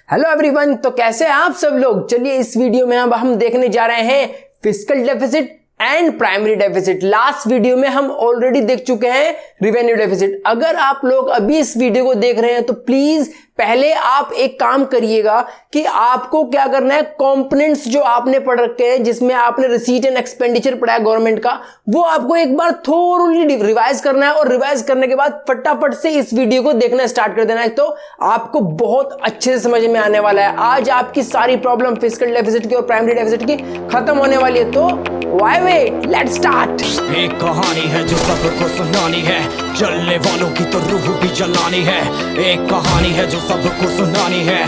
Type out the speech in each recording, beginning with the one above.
Hello everyone, तो कैसे हैं आप सब लोग। चलिए इस वीडियो में अब हम देखने जा रहे हैं fiscal deficit and primary deficit. Last video में हम ऑलरेडी देख चुके हैं रिवेन्यू डेफिसिट। अगर आप लोग अभी इस वीडियो को देख रहे हैं तो प्लीज पहले आप एक काम करिएगा कि आपको क्या करना है, कंपोनेंट्स जो आपने पढ़ रखे हैं जिसमें आपने रिसीट एंड एक्सपेंडिचर पढ़ा है गवर्नमेंट का, वो आपको एक बार थोड़ी रिवाइज करना है और रिवाइज करने के बाद फटाफट से इस वीडियो को देखना स्टार्ट कर देना है, तो आपको बहुत अच्छे से समझ में आने वाला है। आज आपकी सारी प्रॉब्लम फिस्कल डेफिसिट की और प्राइमरी डेफिसिट की खत्म होने वाली है। तो व्हाई वेट, लेट्स स्टार्ट। एक कहानी है जो सबको सुनानी है, जलने वालों की तो रूह भी जलानी है। एक कहानी है जो सबको सुनानी है,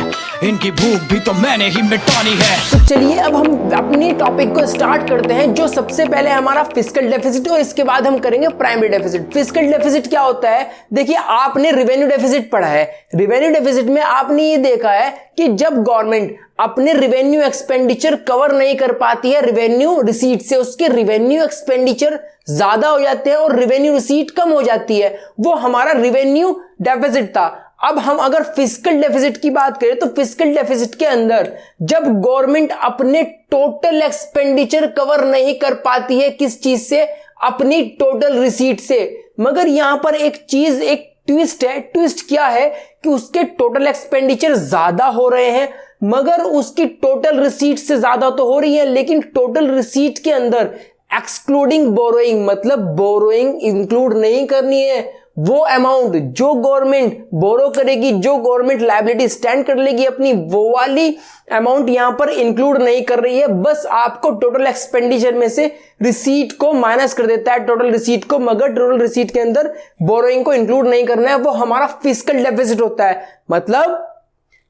इनकी भूख भी तो मैंने ही मिटानी है। तो चलिए अब हम अपनी टॉपिक को स्टार्ट करते हैं, जो सबसे पहले हमारा फिस्कल डेफिसिट और इसके बाद हम करेंगे प्राइमरी डेफिसिट। फिस्कल डेफिसिट क्या होता है? देखिए, आपने रिवेन्यू डेफिसिट पढ़ा है। रिवेन्यू डेफिसिट में आपने ये देखा है कि जब गवर्नमेंट अपने रिवेन्यू एक्सपेंडिचर कवर नहीं कर पाती है रिवेन्यू रिसीट से, उसके रिवेन्यू एक्सपेंडिचर ज्यादा हो जाते हैं और रिवेन्यू रिसीट कम हो जाती है, वो हमारा रिवेन्यू डेफिसिट था। अब हम अगर फिस्कल डेफिसिट की बात करें तो फिस्कल डेफिसिट के अंदर जब गवर्नमेंट अपने टोटल एक्सपेंडिचर कवर नहीं कर पाती है, किस चीज से? अपनी टोटल रिसीट से। मगर यहां पर एक चीज, एक ट्विस्ट है। ट्विस्ट क्या है कि उसके टोटल एक्सपेंडिचर ज्यादा हो रहे हैं मगर उसकी टोटल रिसीट से ज्यादा तो हो रही है, लेकिन टोटल रिसीट के अंदर एक्सक्लूडिंग बोरोइंग, मतलब बोरोइंग इंक्लूड नहीं करनी है। वो अमाउंट जो गवर्नमेंट बोरो करेगी, जो गवर्नमेंट लायबिलिटी स्टैंड कर लेगी अपनी, वो वाली अमाउंट यहां पर इंक्लूड नहीं कर रही है। बस आपको टोटल एक्सपेंडिचर में से रिसीट को माइनस कर देता है, टोटल रिसीट को, मगर टोटल रिसीट के अंदर बोरोइंग को इंक्लूड नहीं करना है। वो हमारा फिस्कल डेफिसिट होता है।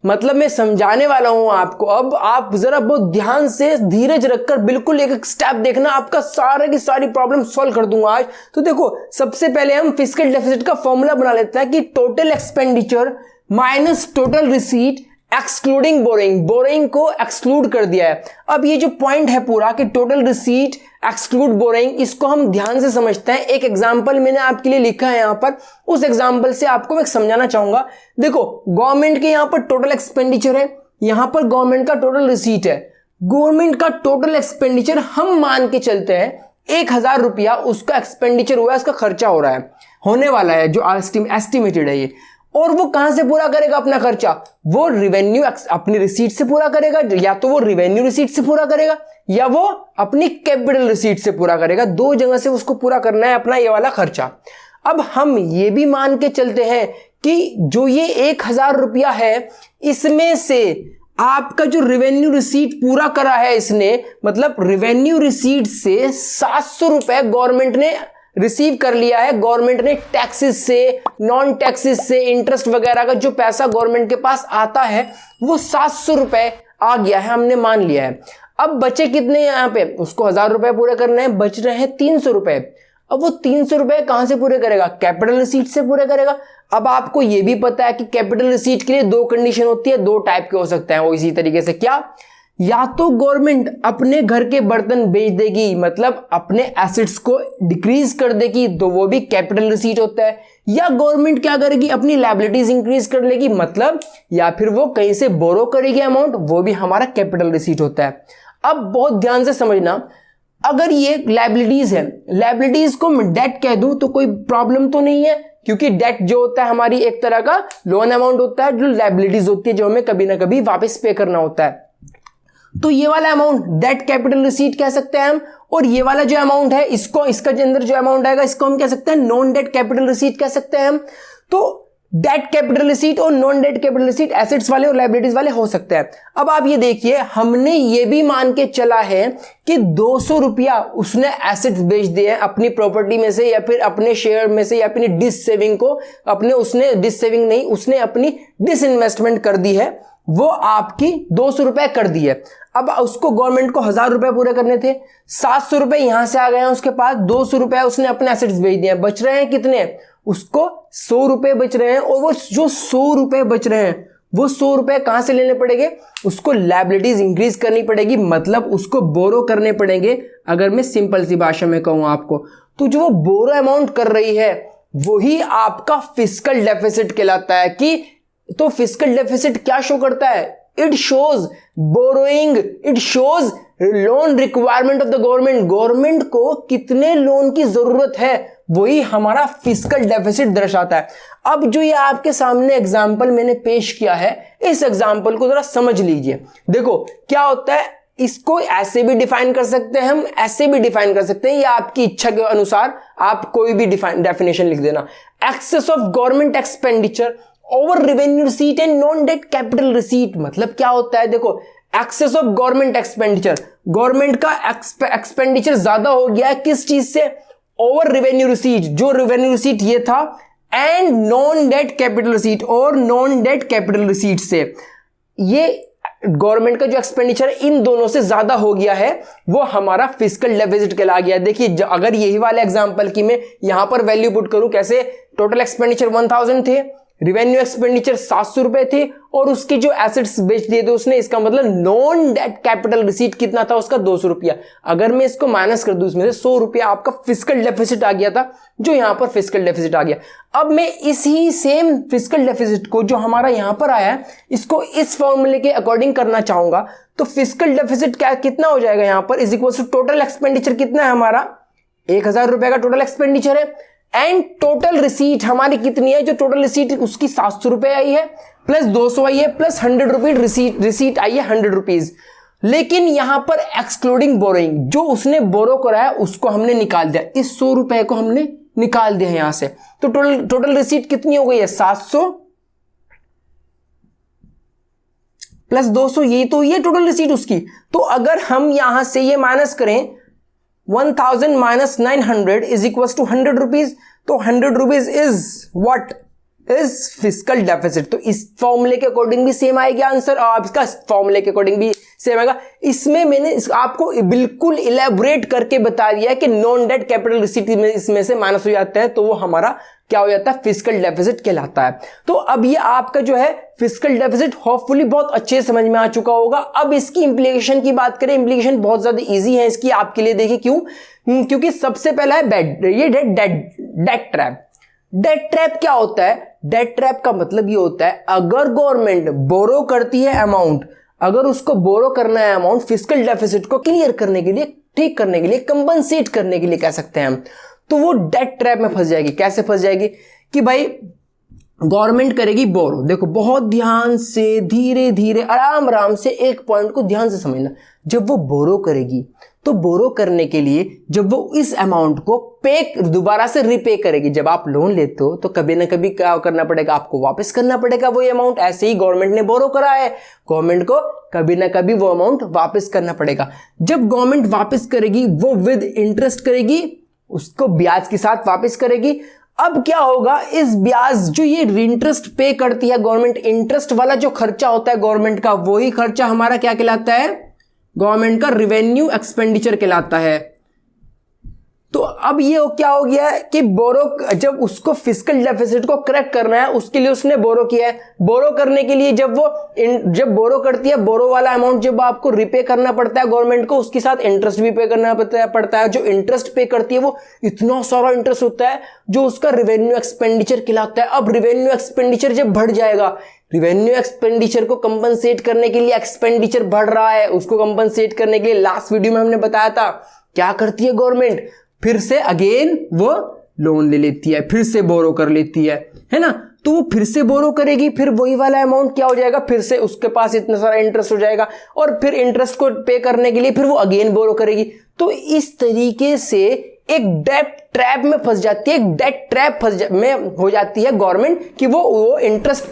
मतलब मैं समझाने वाला हूं आपको। अब आप जरा बहुत ध्यान से धीरज रखकर बिल्कुल एक एक स्टेप देखना, आपका सारे की सारी प्रॉब्लम सॉल्व कर दूंगा आज। तो देखो, सबसे पहले हम फिस्कल डेफिसिट का फॉर्मूला बना लेते हैं कि total expenditure minus total receipt excluding borrowing. Borrowing को एक्सक्लूड कर दिया है। अब ये जो पॉइंट है पूरा कि टोटल रिसीट एक्सक्लूड बोरोइंग, इसको हम ध्यान से समझते हैं। एक एग्जांपल मैंने आपके लिए लिखा है यहां पर, उस एग्जांपल से आपको मैं समझाना चाहूंगा। देखो, गवर्नमेंट के यहां पर टोटल एक्सपेंडिचर है, यहां पर गवर्नमेंट का टोटल रिसीट है। गवर्नमेंट का टोटल एक्सपेंडिचर हम मान के चलते हैं 1000 रुपया उसका एक्सपेंडिचर हुआ है, उसका खर्चा हो रहा है, होने वाला है, जो एस्टिमेटेड है ये। और वो कहां से पूरा करेगा अपना खर्चा? वो रिवेन्यू अपनी रिसीट से पूरा करेगा, या तो वो रिवेन्यू रिसीट से पूरा करेगा या वो अपनी कैपिटल रिसीट से पूरा करेगा। दो जगह से उसको पूरा करना है अपना ये वाला खर्चा। अब हम ये भी मान के चलते हैं कि जो ये 1000 रुपया है, इसमें से आपका जो रिवेन्यू रिसीट पूरा करा है इसने, मतलब रिवेन्यू रिसीट से 700 रुपए गवर्नमेंट ने रिसीव कर लिया है। गवर्नमेंट ने टैक्सेस से, नॉन टैक्सेस से, इंटरेस्ट वगैरह का जो पैसा गवर्नमेंट के पास आता है वो 700 रुपए आ गया है, हमने मान लिया है। अब बचे कितने यहां पे? उसको 1000 रुपए पूरे करने हैं, बच रहे हैं 300 रुपए। अब वो 300 रुपए कहां से पूरे करेगा? कैपिटल रिसीट से पूरे करेगा। अब आपको यह भी पता है कि कैपिटल रिसीट के लिए दो कंडीशन होती है, दो टाइप के हो सकते हैं वो इसी तरीके से। क्या? या तो गवर्नमेंट अपने घर के बर्तन बेच देगी, मतलब अपने एसेट्स को डिक्रीज कर देगी, तो वो भी कैपिटल रिसीट होता है। या गवर्नमेंट क्या करेगी? अपनी लायबिलिटीज इंक्रीज कर लेगी, मतलब या फिर वो कहीं से बोरो करेगी अमाउंट, वो भी हमारा कैपिटल रिसीट होता है। अब बहुत ध्यान से समझना, अगर ये लायबिलिटीज है, लायबिलिटीज को मैं डेट कह दूं तो कोई प्रॉब्लम तो नहीं है, क्योंकि डेट जो होता है हमारी एक तरह का लोन अमाउंट होता है, जो लायबिलिटीज होती है जो हमें कभी ना कभी वापस पे करना होता है। तो ये वाला अमाउंट डेट कैपिटल रिसीट कह सकते हैं हम, और ये वाला जो अमाउंट है इसको, इसका अंदर जो अमाउंट आएगा इसको हम कह सकते हैं नॉन डेट कैपिटल रिसीट कह सकते हैं हम। तो डेट कैपिटल रिसीट और non debt capital receipt assets वाले और लायबिलिटीज वाले हो सकते हैं। अब आप ये देखिए, हमने ये भी मान के चला है कि 200 रुपया उसने एसेट्स बेच दिए हैं अपनी प्रॉपर्टी में से, या फिर अपने शेयर में से, या अपनी डिस सेविंग को, अपने उसने डिस सेविंग नहीं, उसने अपनी डिस इन्वेस्टमेंट कर दी है, वो आपकी 200 रुपए कर दी है। अब उसको गवर्नमेंट को 1000 रुपए पूरे करने थे, 700 रुपए यहां से आ गए हैं उसके पास, 200 रुपए उसने अपने एसेट्स बेच दिए हैं, बच रहे हैं कितने? उसको 100 रुपए बच रहे हैं। और वो जो 100 रुपए बच रहे हैं, वो 100 रुपए कहां से लेने पड़ेंगे? उसको लायबिलिटीज इंक्रीज करनी पड़ेगी, मतलब उसको बोरो करने पड़ेंगे। अगर मैं सिंपल सी भाषा में कहूं आपको, तो जो वो बोरो अमाउंट कर रही है वही आपका फिस्कल डेफिसिट कहलाता है, कि तो फिस्कल डेफिसिट क्या शो करता है? It shows borrowing, it shows loan requirement of the government. Government को कितने लोन की जरूरत है वही हमारा फिस्कल डेफिसिट दर्शाता है। अब जो ये आपके सामने एग्जांपल मैंने पेश किया है, इस एग्जांपल को जरा समझ लीजिए। देखो क्या होता है, इसको ऐसे भी डिफाइन कर सकते हैं हम, ऐसे भी डिफाइन कर सकते हैं, या आपकी इच्छा के अनुसार आप कोई भी डेफिनेशन लिख देना। Excess of government expenditure over revenue receipt and non debt capital receipt. मतलब क्या होता है, देखो excess of government expenditure, government का एक्सपेंडिचर ज्यादा हो गया है किस चीज से? ओवर रेवेन्यू रिसीट, जो रेवेन्यू रिसीट ये था, and non debt capital receipt, और नॉन डेट कैपिटल रिसीट से ये गवर्नमेंट का जो एक्सपेंडिचर इन दोनों से ज्यादा हो गया है, वो हमारा फिस्कल डेफिसिट कहला गया। देखिए अगर यही वाले एग्जांपल की मैं यहां पर वैल्यू पुट करूं, कैसे टोटल एक्सपेंडिचर 1000 थे, रिवेन्यू एक्सपेंडिचर 700 रुपए थे, और उसके जो एसेट्स बेच दिए थे उसने, इसका मतलब नॉन डेट कैपिटल रिसीट कितना था उसका? 200 रुपया। अगर मैं इसको माइनस कर दूं, इसमें से 100 रुपया आपका फिस्कल डेफिसिट आ गया था, जो यहां पर फिस्कल डेफिसिट आ गया। अब मैं इसी सेम फिस्कल डेफिसिट को जो हमारा यहां पर आया है, इसको इस फॉर्मूले के अकॉर्डिंग करना चाहूंगा, तो फिस्कल डेफिसिट क्या कितना हो जाएगा यहां पर? Is equal to total expenditure कितना है हमारा? 1000 रुपए का टोटल एक्सपेंडिचर है, एंड टोटल रिसीट हमारी कितनी है? जो टोटल रिसीट उसकी 700 रुपए आई है, प्लस 200 आई है, प्लस 100 रुपीज रिसीट आई है 100 रुपीज। लेकिन यहां पर एक्सक्लूडिंग बोरोइंग, जो उसने बोरो कराया उसको हमने निकाल दिया, इस 100 रुपए को हमने निकाल दिया यहां से। तो टोटल रिसीट कितनी हो गई है? 700 प्लस 200, यही तो ये टोटल रिसीट उसकी। तो अगर हम यहां से ये माइनस करें, 1000 minus 900 is equal to 100 rupees, तो 100 rupees is what? Is fiscal deficit. तो इस फॉर्मूले के अकॉर्डिंग भी सेम आएगा आंसर, और इसका फॉर्मूले के अकॉर्डिंग भी सेम आएगा। इसमें मैंने आपको बिल्कुल इलेबोरेट करके बता दिया है कि नॉन डेट कैपिटल रिसीट इसमें से माइनस हो जाता है, तो वो हमारा क्या हो जाता है? फिस्कल डेफिसिट कहलाता है। तो अब ये आपका जो है फिस्कल डेफिसिट होपफुली बहुत अच्छे से समझ में आ चुका होगा। अब इसकी इंप्लीकेशन की बात करें, इंप्लीकेशन बहुत ज्यादा इजी है इसकी आपके लिए। देखिए क्यों? क्योंकि सबसे पहला है डेट ट्रैप। डेट ट्रैप क्या होता है? डेट ट्रैप का मतलब ये होता है, अगर गवर्नमेंट बोरो करती है अमाउंट, अगर उसको बोरो करना है अमाउंट फिस्कल डेफिसिट को क्लियर करने के लिए, ठीक करने के लिए, कंपनसेट करने के लिए कह सकते हैं हम, तो वो डेट ट्रैप में फंस जाएगी। कैसे फंस जाएगी? कि भाई गवर्नमेंट करेगी बोरो। देखो बहुत ध्यान से, धीरे धीरे, आराम आराम से एक पॉइंट को ध्यान से समझना। जब वो बोरो करेगी, तो बोरो करने के लिए जब वो इस अमाउंट को पे दोबारा से रिपे करेगी, जब आप लोन लेते हो तो कभी ना कभी क्या करना पड़ेगा? आपको वापस करना पड़ेगा वो अमाउंट। ऐसे ही गवर्नमेंट ने बोरो करा है, गवर्नमेंट को कभी ना कभी वो अमाउंट वापस करना पड़ेगा। जब गवर्नमेंट वापस करेगी, वो विद इंटरेस्ट करेगी, उसको ब्याज के साथ वापस करेगी। अब क्या होगा? इस ब्याज जो ये इंटरेस्ट पे करती है गवर्नमेंट, इंटरेस्ट वाला जो खर्चा होता है गवर्नमेंट का, वही खर्चा हमारा क्या कहलाता है? गवर्नमेंट का रिवेन्यू एक्सपेंडिचर कहलाता है। तो अब ये क्या हो गया है कि बोरो, जब उसको फिस्कल डेफिसिट को करेक्ट करना है, उसके लिए उसने बोरो किया है। बोरो करने के लिए जब बोरो करती है, बोरो वाला अमाउंट जब आपको रिपे करना पड़ता है गवर्नमेंट को, उसके साथ इंटरेस्ट भी पे करना पड़ता है। जो इंटरेस्ट पे करती है वो इतना सारा इंटरेस्ट होता है जो उसका रिवेन्यू एक्सपेंडिचर कहलाता है। अब रिवेन्यू एक्सपेंडिचर जब बढ़ जाएगा, रिवेन्यू एक्सपेंडिचर को कंपनसेट करने के लिए, एक्सपेंडिचर बढ़ रहा है उसको कंपनसेट करने के लिए, लास्ट वीडियो में हमने बताया था क्या करती है गवर्नमेंट? फिर से अगेन वो लोन ले लेती है, फिर से बोरो कर लेती है ना? तो वो फिर से बोरो करेगी, फिर वही वाला अमाउंट क्या हो जाएगा? फिर से उसके पास इतना सारा इंटरेस्ट हो जाएगा, और फिर इंटरेस्ट को पे करने के लिए फिर वो अगेन बोरो करेगी। तो इस तरीके से एक डेट ट्रैप में फंस जाती है, एक डेट ट्रैप में हो जाती है गवर्नमेंट, कि वो इंटरेस्ट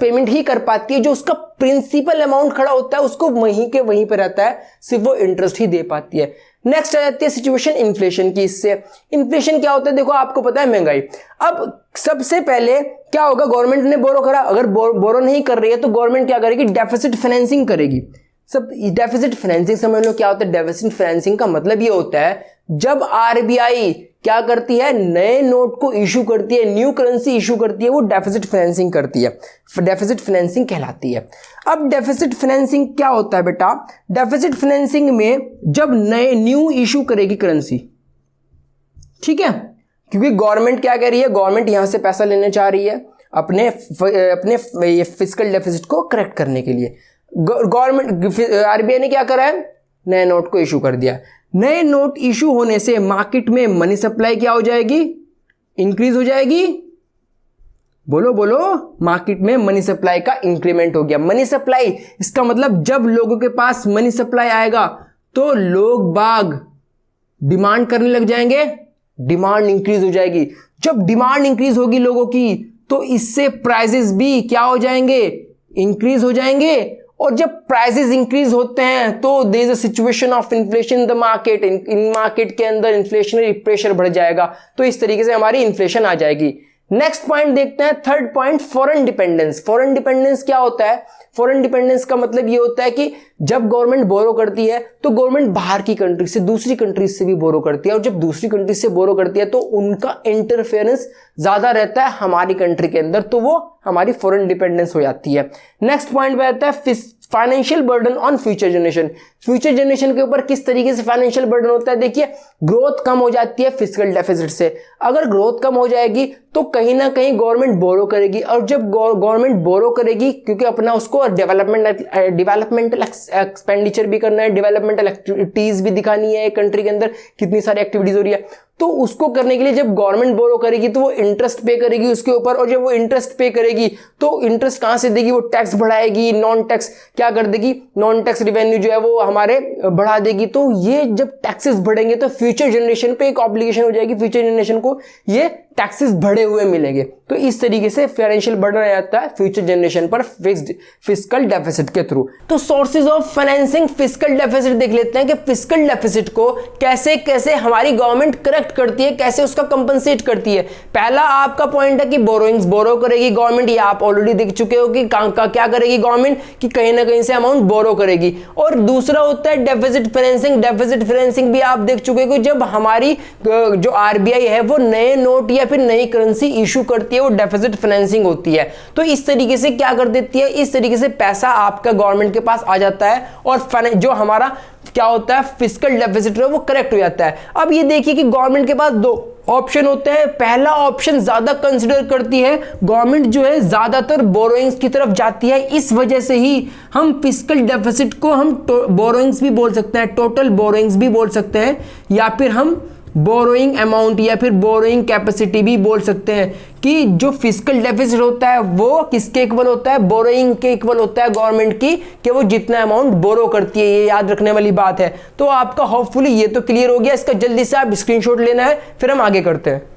पेमेंट ही कर पाती है। जो उसका प्रिंसिपल अमाउंट खड़ा होता है उसको वहीं के वहीं पे रहता है, सिर्फ वो इंटरेस्ट ही दे पाती है। नेक्स्ट आ जाती है सिचुएशन इन्फ्लेशन की। इससे इन्फ्लेशन क्या होता है? देखो आपको पता है महंगाई। अब सबसे पहले क्या होगा? गवर्नमेंट ने बोरो करा, अगर बोरो नहीं कर रही है तो गवर्नमेंट क्या करेगी? डेफिसिट फाइनेंसिंग करेगी। सब डेफिसिट फाइनेंसिंग समझ लो क्या होता है। डेफिसिट फाइनेंसिंग का मतलब ये होता है जब आरबीआई क्या करती है? नए नोट को इशू करती है, न्यू करेंसी इशू करती है, वो डेफिसिट फाइनेंसिंग करती है, डेफिसिट फाइनेंसिंग कहलाती है। अब डेफिसिट फाइनेंसिंग क्या होता है बेटा? डेफिसिट फाइनेंसिंग में जब न्यू इशू करेगी करेंसी, ठीक है, क्योंकि गवर्नमेंट क्या कह रही है? गवर्नमेंट यहां से पैसा लेने चाह रही है। अपने ये फिस्कल डेफिसिट को करेक्ट करने के लिए गवर्नमेंट आरबीआई ने क्या करा है, नए नोट को इशू कर दिया। नए नोट इशू होने से मार्केट में मनी सप्लाई क्या हो जाएगी, इंक्रीज हो जाएगी। बोलो बोलो, मार्केट में मनी सप्लाई का इंक्रीमेंट हो गया। मनी सप्लाई इसका मतलब जब लोगों के पास मनी सप्लाई आएगा तो लोग बाग डिमांड करने लग जाएंगे, डिमांड इंक्रीज हो जाएगी। जब डिमांड इंक्रीज होगी लोगों की तो इससे प्राइसेस भी क्या हो जाएंगे, इंक्रीज हो जाएंगे। और जब प्राइसेस इंक्रीज होते हैं तो there is a situation of inflation in the market, इन मार्केट के अंदर इन्फ्लेशनरी प्रेशर बढ़ जाएगा, तो इस तरीके से हमारी इन्फ्लेशन आ जाएगी। नेक्स्ट पॉइंट देखते हैं, third point, foreign dependence. Foreign dependence क्या होता है? फॉरेन डिपेंडेंस का मतलब ये होता है कि जब गवर्नमेंट बोरो करती है तो गवर्नमेंट बाहर की कंट्री से, दूसरी कंट्री से भी बोरो करती है, और जब दूसरी कंट्री से बोरो करती है तो उनका इंटरफेरेंस ज्यादा रहता है हमारी कंट्री के अंदर, तो वो हमारी फॉरेन डिपेंडेंस हो जाती है। नेक्स्ट पॉइंट पे आता है financial burden on future generation. Future generation के ऊपर किस तरीके से फाइनेंशियल बर्डन होता है? देखिए, ग्रोथ कम हो जाती है फिस्कल डेफिसिट से। अगर ग्रोथ कम हो जाएगी तो कहीं ना कहीं गवर्नमेंट बोरो करेगी, और जब गवर्नमेंट बोरो करेगी, क्योंकि अपना उसको डेवलपमेंटल एक्सपेंडिचर भी करना है, डेवलपमेंटल एक्टिविटीज भी दिखानी है कंट्री के अंदर कितनी सारी एक्टिविटीज हो रही है, तो उसको करने के लिए जब गवर्नमेंट बोरो करेगी तो वो इंटरेस्ट पे करेगी उसके ऊपर, और जब वो इंटरेस्ट पे करेगी तो इंटरेस्ट कहां से देगी? वो टैक्स बढ़ाएगी, नॉन टैक्स क्या कर देगी, नॉन टैक्स रिवेन्यू जो है वो हमारे बढ़ा देगी। तो ये जब टैक्सेस बढ़ेंगे तो फ्यूचर जनरेशन पे एक ऑब्लिगेशन हो जाएगी, फ्यूचर जनरेशन को ये टैक्सेस बढ़े हुए मिलेंगे। तो इस तरीके से फाइनेंशियल बर्डन आ जाता है फ्यूचर जनरेशन पर फिस्कल डेफिसिट के थ्रू। तो sources of financing fiscal deficit देख लेते हैं कि फिस्कल डेफिसिट को कैसे कैसे हमारी गवर्नमेंट करेक्ट करती है, कैसे उसका कंपनसेट करती है। पहला आपका पॉइंट है कि बोरोइंग्स, बोरो करेगी गवर्नमेंट, ये आप ऑलरेडी देख चुके हो कि क्या करेगी गवर्नमेंट, कि कहीं ना कहीं से अमाउंट बोरो करेगी। और दूसरा होता है डेफिसिट फाइनेंसिंग। डेफिसिट फाइनेंसिंग भी आप देख चुके हो, जब हमारी जो आरबीआई है वो नए नोट या फिर नई करेंसी इशू करती है, वो डेफिसिट फाइनेंसिंग होती है। तो इस तरीके से क्या कर देती है, इस तरीके से पैसा आपका गवर्नमेंट के पास आ जाता है और जो हमारा क्या होता है फिस्कल डेफिसिट है वो करेक्ट हो जाता है। अब ये देखिए कि गवर्नमेंट के पास दो ऑप्शन होते हैं। पहला ऑप्शन ज्यादा कंसिडर करती है गवर्नमेंट, जो है ज्यादातर बोरोइंग्स की तरफ जाती है। इस वजह से ही हम फिस्कल डेफिसिट को हम बोरोइंग्स भी बोल सकते हैं, टोटल बोरोइंग्स भी बोल सकते हैं, या फिर हम बोरोइंग अमाउंट या फिर बोरोइंग कैपेसिटी भी बोल सकते हैं, कि जो फिस्कल डेफिसिट होता है वो किसके इक्वल होता है, बोरोइंग के इक्वल होता है गवर्नमेंट की, कि वो जितना अमाउंट बोरो करती है। ये याद रखने वाली बात है। तो आपका होपफुली ये तो क्लियर हो गया। इसका जल्दी से आप स्क्रीनशॉट लेना है, फिर हम आगे करते हैं।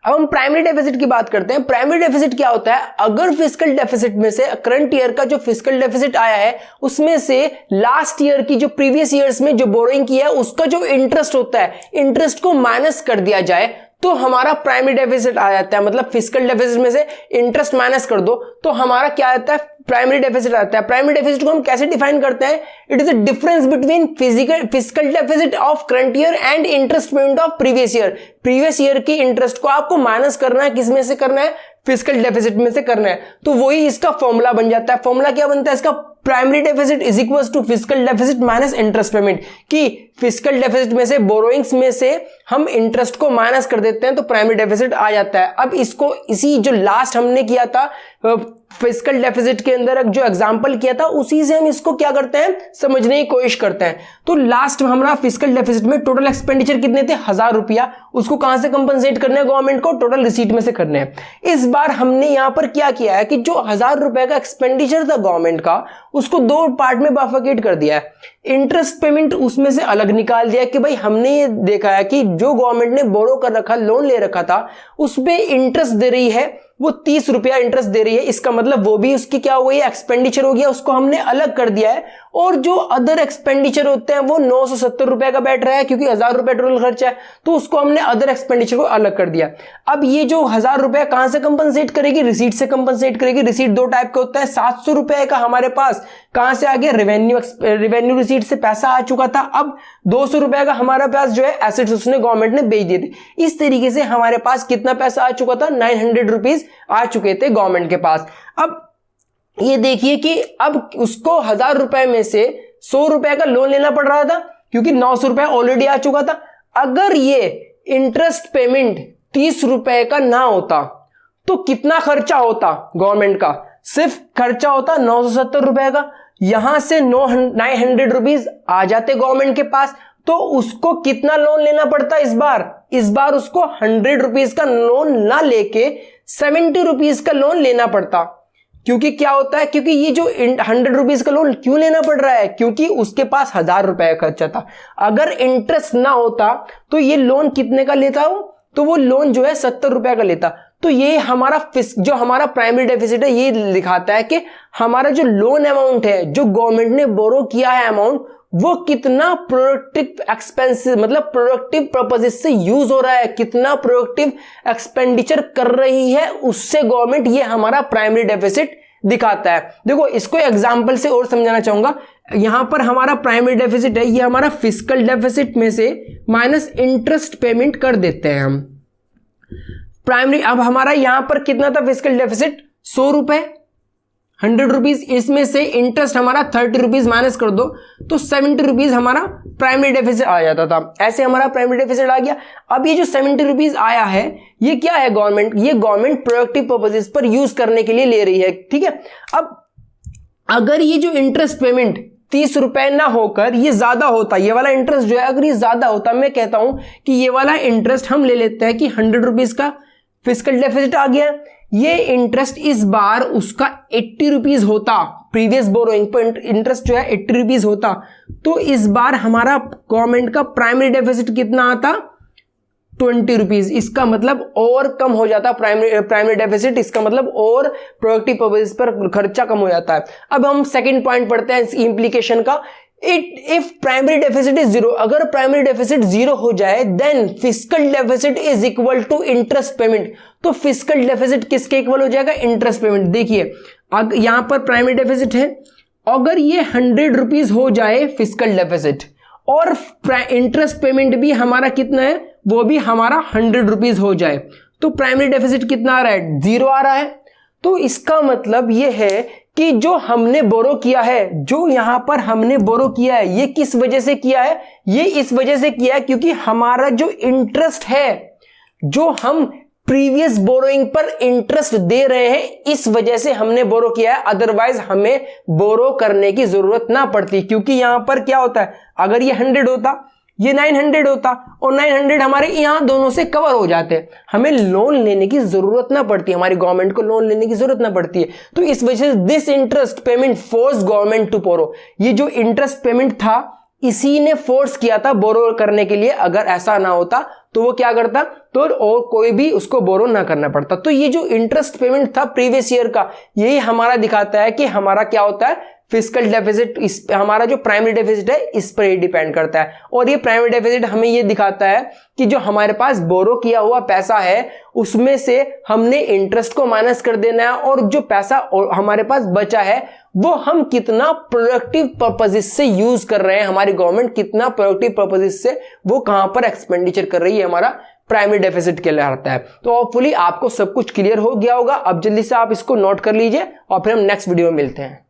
अब हम प्राइमरी डेफिसिट की बात करते हैं। प्राइमरी डेफिसिट क्या होता है? अगर फिस्कल डेफिसिट में से करंट ईयर का जो फिस्कल डेफिसिट आया है उसमें से लास्ट ईयर की जो प्रीवियस ईयर्स में जो बोरोइंग किया है उसका जो इंटरेस्ट होता है, इंटरेस्ट को माइनस कर दिया जाए तो हमारा प्राइमरी डेफिसिट आ जाता है। मतलब फिस्कल डेफिसिट में से इंटरेस्ट माइनस कर दो तो हमारा क्या आता है, प्राइमरी डेफिसिट आता है। प्राइमरी डेफिसिट को हम कैसे डिफाइन करते हैं? It is a difference between fiscal deficit of current year and interest payment of previous year. Previous year की इंटरेस्ट को आपको माइनस करना है, किस में से करना है, फिस्कल डेफिसिट में से करना है। तो वही इसका फॉर्मूला बन जाता है। फॉर्मूला क्या बनता है इसका? Primary deficit is equal to fiscal deficit minus interest payment, कि फिस्कल डेफिसिट में से, बोरोइंग्स में से हम इंटरेस्ट को माइनस कर देते हैं तो प्राइमरी डेफिसिट आ जाता है। अब इसको इसी जो लास्ट हमने किया था फिस्कल डेफिसिट के अंदर जो एग्जांपल किया था उसी से हम इसको क्या करते हैं, समझने की कोशिश करते हैं। तो लास्ट में हमारा फिस्कल डेफिसिट में टोटल एक्सपेंडिचर कितने थे, 1000 रुपया। उसको कहां से कंपनसेट करना है गवर्नमेंट को, टोटल रिसीट में से करने हैं। इस बार हमने यहां पर क्या किया है कि जो 1000 रुपए का एक्सपेंडिचर था गवर्नमेंट का, उसको दो पार्ट में बाइफरकेट कर दिया है। इंटरेस्ट पेमेंट उसमें से अलग निकाल दिया कि भाई हमने ये देखा है कि जो गवर्नमेंट ने बोरो कर रखा, लोन ले रखा था, उस पे इंटरेस्ट दे रही है, वो 30 रुपया इंटरेस्ट दे रही है। इसका मतलब वो भी उसकी क्या हो गई, एक्सपेंडिचर हो गया, उसको हमने अलग कर दिया है। और जो अदर एक्सपेंडिचर होते हैं वो 970 रुपए का बैठ रहा है, क्योंकि 1000 रुपए टोटल खर्चा है, तो उसको हमने अदर एक्सपेंडिचर को अलग कर दिया। अब ये जो 1000 रुपया कहां से कंपनसेट करेगी, रिसीट से कंपनसेट करेगी। रिसीट दो टाइप का होता है। 700 रुपए का हमारे पास कहां से आ गया, रेवेन्यू रिसीट से पैसा आ चुका था। अब 200 रुपए का हमारे पास जो है एसेट्स उसने गवर्नमेंट ने बेच दिए थे। इस तरीके से हमारे पास कितना पैसा आ चुका था, 900 रुपीज आ चुके थे गवर्नमेंट के पास। अब ये देखिए कि अब उसको 1000 रुपए में से 100 रुपए का लोन लेना पड़ रहा था, क्योंकि 900 रुपए ऑलरेडी आ चुका था। अगर ये इंटरेस्ट पेमेंट 30 रुपए का ना होता तो कितना खर्चा होता गवर्नमेंट का? सिर्फ खर्चा होता 970 रुपए का। यहां से 900 रुपीज आ जाते गवर्नमेंट के पास, तो उसको कितना लोन लेना पड़ता इस बार उसको 100 रुपीज का लोन ना लेके 70 रुपीज का लोन लेना पड़ता। क्योंकि क्या होता है, क्योंकि ये जो 100 रुपीज का लोन क्यों लेना पड़ रहा है, क्योंकि उसके पास 1000 रुपए का खर्चा था। अगर इंटरेस्ट ना होता तो ये लोन कितने का लेता हो, तो वो लोन जो है 70 रुपए का लेता। तो ये हमारा जो हमारा प्राइमरी डेफिसिट है ये दिखाता है कि हमारा जो लोन अमाउंट है, जो गवर्नमेंट ने बोरो किया है अमाउंट, वो कितना प्रोडक्टिव एक्सपेंसिव मतलब प्रोडक्टिव पर्पसेस से यूज हो रहा है, कितना प्रोडक्टिव एक्सपेंडिचर कर रही है उससे गवर्नमेंट, ये हमारा प्राइमरी डेफिसिट दिखाता है। देखो इसको एग्जांपल से और समझाना चाहूंगा। यहां पर हमारा प्राइमरी डेफिसिट है, ये हमारा फिस्कल डेफिसिट में से माइनस इंटरेस्ट पेमेंट कर देते हैं हम प्राइमरी। अब हमारा यहां पर कितना था फिस्कल डेफिसिट, 100 रुपए, 100 रुपीज, इसमें से इंटरेस्ट हमारा 30 रुपीज माइनस कर दो तो 70 रुपीज हमारा प्राइमरी डेफिसिट आ जाता था। ऐसे हमारा प्राइमरी डेफिसिट आ गया। अब ये जो 70 रुपीज आया है ये क्या है, ये गवर्नमेंट प्रोडक्टिव पर्पसेस पर यूज करने के लिए ले रही है, ठीक है। अब अगर ये जो इंटरेस्ट पेमेंट 30 रुपए ना होकर ये ज्यादा होता, ये वाला इंटरेस्ट जो है अगर ये ज्यादा होता, मैं कहता हूं कि ये वाला इंटरेस्ट हम ले लेते हैं कि 100 रुपीज का फिस्कल डेफिसिट आ गया, ये इंटरेस्ट इस बार उसका 80 रुपीज होता, प्रीवियस बोरोइंग पर इंटरेस्ट जो है 80 रुपीज होता, तो इस बार हमारा गवर्नमेंट का प्राइमरी डेफिसिट कितना आता, 20 रुपीज। इसका मतलब और कम हो जाता प्राइमरी डेफिसिट, इसका मतलब और प्रोडक्टिव पर्पसेस पर खर्चा कम हो जाता है। अब हम सेकंड पॉइंट पढ़ते हैं इस इंप्लीकेशन का। इफ प्राइमरी डेफिसिट इज 0, अगर प्राइमरी डेफिसिट 0 हो जाए then fiscal deficit is equal to interest payment. तो फिस्कल डेफिसिट किसके इक्वल हो जाएगा, इंटरेस्ट पेमेंट। देखिए यहां पर प्राइमरी डेफिसिट है, अगर ये 100 रुपीज हो जाए फिस्कल डेफिसिट और इंटरेस्ट पेमेंट भी हमारा कितना है, वो भी हमारा 100 रुपीज हो जाए, तो प्राइमरी डेफिसिट कितना आ रहा है, 0 आ रहा है। तो इसका मतलब ये है कि जो हमने बोरो किया है, जो यहां पर हमने बोरो किया है, ये किस वजह से किया है, ये इस वजह से किया है क्योंकि हमारा जो इंटरेस्ट है, जो हम प्रीवियस बोरोइंग पर इंटरेस्ट दे रहे हैं, इस वजह से हमने बोरो किया है। अदरवाइज हमें बोरो करने की जरूरत ना पड़ती, क्योंकि यहां पर क्या होता है, अगर ये 100 होता, ये 900 होता और 900 हमारे यहां दोनों से कवर हो जाते, हमें लोन लेने की जरूरत ना पड़ती, हमारी गवर्नमेंट को लोन लेने की जरूरत ना पड़ती है। तो इस वजह से this interest payment force government to borrow, ये जो इंटरेस्ट पेमेंट था इसी ने फोर्स किया था बोरो करने के लिए। अगर ऐसा ना होता तो वो क्या करता, तो और कोई भी उसको बोरो ना करना पड़ता। तो ये जो इंटरेस्ट पेमेंट था प्रीवियस ईयर का, यही हमारा दिखाता है कि हमारा क्या होता है फिस्कल डेफिसिट, इस हमारा जो प्राइमरी डेफिसिट है इस पर ही डिपेंड करता है। और ये प्राइमरी डेफिसिट हमें ये दिखाता है कि जो हमारे पास बोरो किया हुआ पैसा है उसमें से हमने इंटरेस्ट को माइनस कर देना है, और जो पैसा हमारे पास बचा है वो हम कितना प्रोडक्टिव पर्पसेस से यूज कर रहे हैं, हमारी गवर्नमेंट कितना प्रोडक्टिव पर्पसेस से वो कहां पर एक्सपेंडिचर कर रही है, हमारा प्राइमरी डेफिसिट के लिए आता है। तो होपफुली आपको सब कुछ क्लियर हो गया होगा। अब जल्दी से आप इसको नोट कर लीजिए और फिर हम नेक्स्ट वीडियो में मिलते हैं।